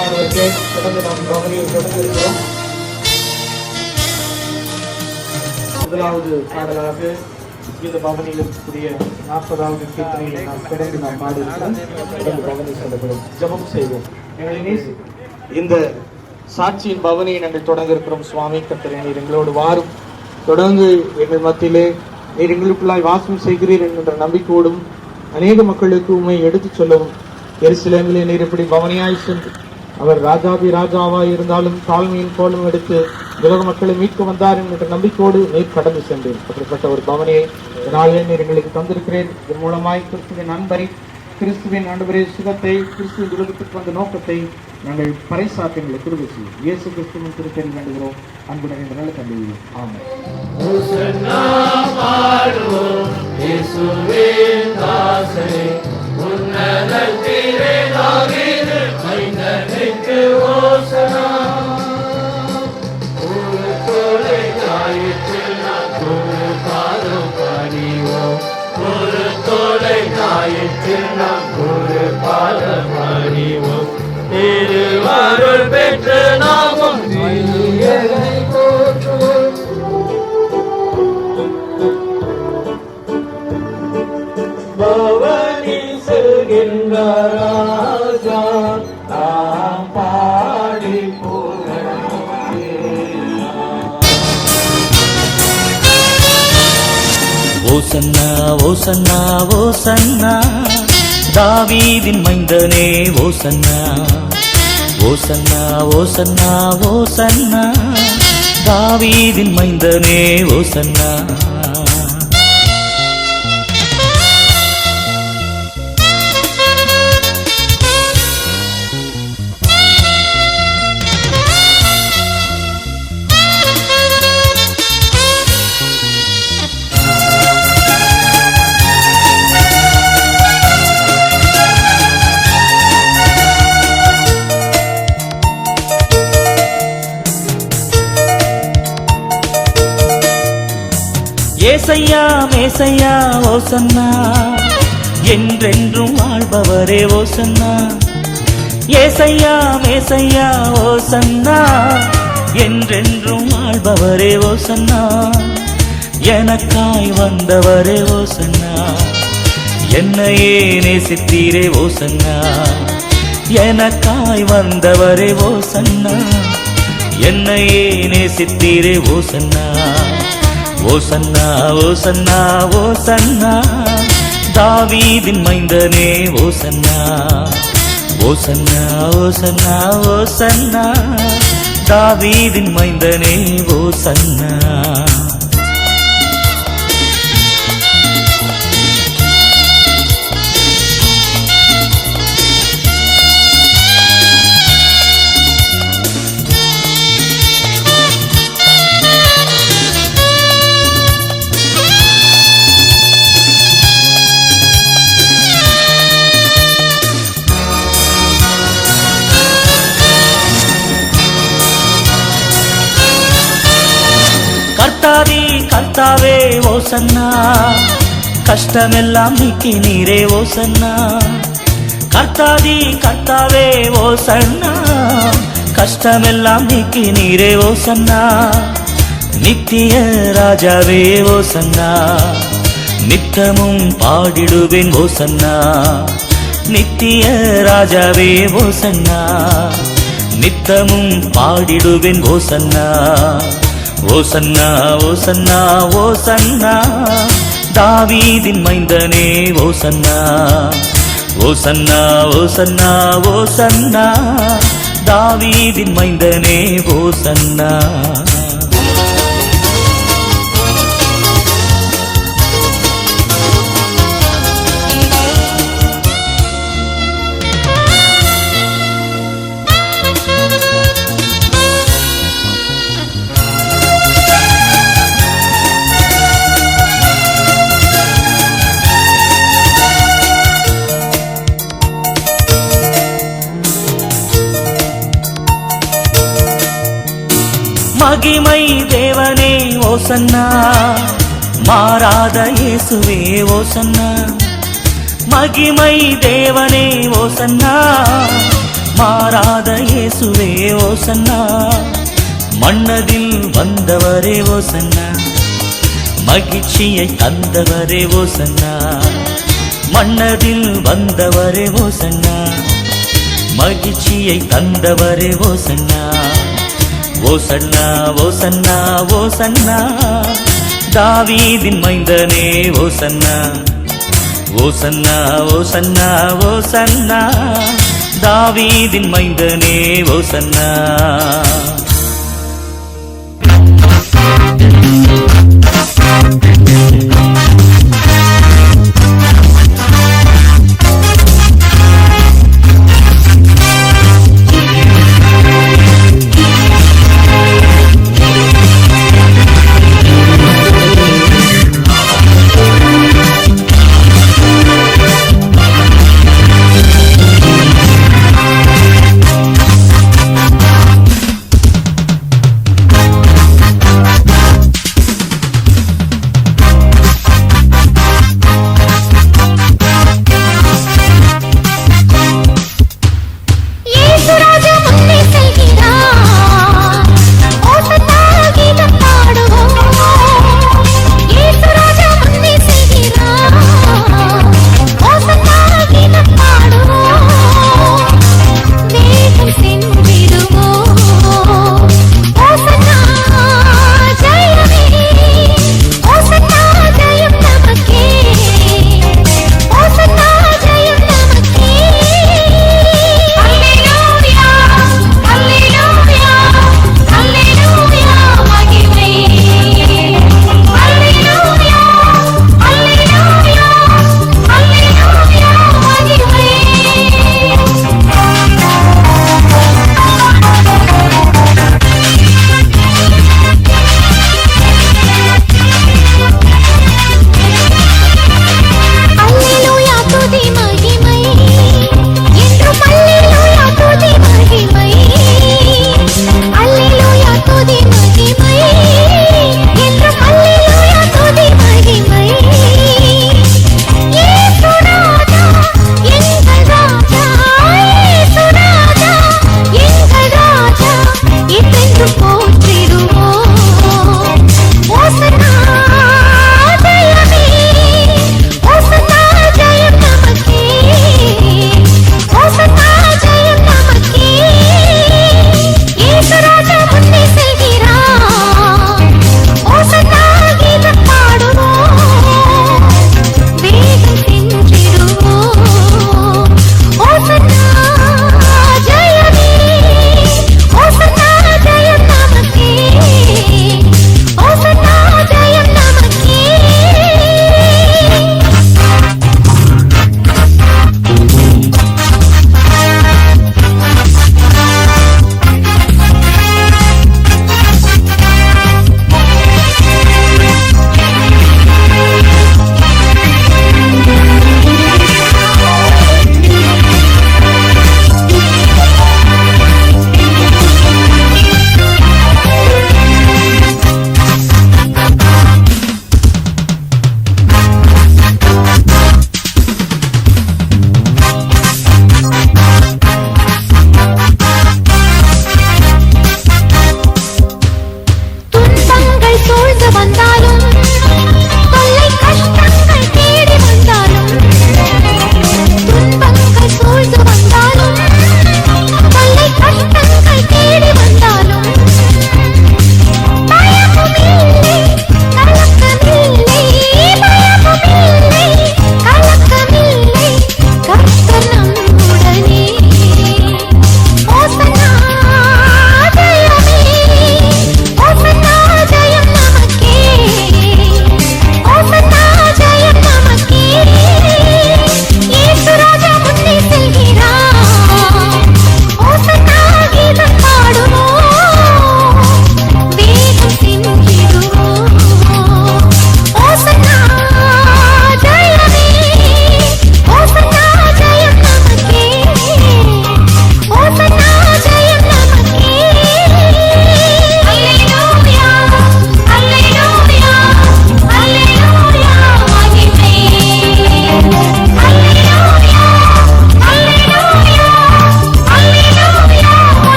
மாணவர்களே, தொடர்ந்து நாம் பவனியை தொடர்ந்திருக்கிறோம். முதலாவது பாடலாக இந்த பவனியில் இருக்கக்கூடிய 40வது கீர்த்தனையை நாம் தொடர்ந்து பாடியிருக்கிறோம். தொடர்ந்து பவனி செல்லப்படும். ஜெபம் செய்வோம். இந்த சாட்சியின் பவனியை நாங்கள் தொடங்க இருக்கிறோம். சுவாமி கர்த்தரே, நீர் எங்களோடு வாரும். தொடர்ந்து எங்கள் மத்தியிலே நீர் எங்களுக்குள்ளாய் வாசம் செய்கிறீர் என்கின்ற நம்பிக்கையோடும் அநேக மக்களுக்கு உண்மை எடுத்துச் சொல்லவும், எருசலேமிலே நீர் எப்படி பவனியாய் சென்று அவர் ராஜாபி ராஜாவாய் இருந்தாலும் தாழ்மையின் கோலம் எடுத்து உலக மக்களை மீட்க வந்தார் என்கின்ற நம்பிக்கையோடு நீர் கடந்து சென்றேன். அப்படிப்பட்ட ஒரு பவனியை நாளிலே நீர் எங்களுக்கு தந்திருக்கிறேன். இதன் மூலமாய் கிறிஸ்துவின் அன்பை, கிறிஸ்துவின் ஆண்டவரே சுகத்தை, கிறிஸ்துவின் உலகத்துக்கு வந்த நோக்கத்தை நாங்கள் பறைசாற்ற எங்களை கிருபை செய்யும். இயேசு கிறிஸ்துவின் திருப்பெயரில் வேண்டுகிறோம். அன்புடன் இந்த நல்ல தந்தையே, ஆமென். திருவாரூர் பெற்ற நாமம் பவனில் செல்கின்ற ராஜா தாம் பாடி ஓசன்னா ஓசன்னா ஓசன்னா தாவீதின் மைந்தனே ஓசன்னா ஓசன்னா ஓசன்னா ஓசன்னா தாவீதின் மைந்தனே ஓசன்னா ஏசையா மேசையா ஓசன்னா என்றென்றும் வாழ்பவரே ஓசன்னா ஏசையா மேசையா ஓசன்னா என்றென்றும் வாழ்பவரே ஓசன்னா எனக்காய் வந்தவரே ஓசன்னா என்னையே நேசித்தீரே ஓசன்னா எனக்காய் வந்தவரே ஓசன்னா என்னையே நேசித்தீரே ஓசன்னா ஓசன்னா ஓசன்னா ஓசன்னா தாவீதின் மைந்தனே ஓசன்னா ஓசன்னா ஓசன்னா ஓசன்னா தாவீதின் மைந்தனே ஓசன்னா கர்த்தாவே ஓசன்னா கஷ்டமெல்லாம் நீக்கி நீரே ஓசன்னா கர்த்தாவே ஓசன்னா கஷ்டமெல்லாம் நீக்கி நீரே ஓசன்னா நித்திய ராஜாவே ஓசன்னா நித்தமும் பாடிடுவேன் ஓசன்னா நித்திய ராஜாவே ஓசன்னா நித்தமும் பாடிடுவேன் ஓசன்னா ஓசன்னா ஓசன்னா ஓசன்னா தாவீதின் மைந்தனே ஓசன்னா ஓசன்னா ஓசன்னா ஓசன்னா தாவீதின் மைந்தனே ஓசன்னா மகிமை தேவனே ஓசன்னா மாறாத இயேசுவே ஓசன்னா மகிமை தேவனே ஓசன்னா மாறாத இயேசுவே ஓசன்னா, மன்னதில் வந்தவரே ஓசன்னா, மகிழ்ச்சியை தந்தவரே ஓசன்னா, மன்னதில் வந்தவரே ஓசன்னா, மகிழ்ச்சியை தந்தவரே ஓசன்னா. ஓசன்னா ஓசன்னா ஓசன்னா, தாவீதின் மைந்தனே ஓசன்னா, ஓசன்னா ஓசன்னா ஓசன்னா, தாவீதின் மைந்தனே ஓசன்னா.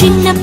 சின்ன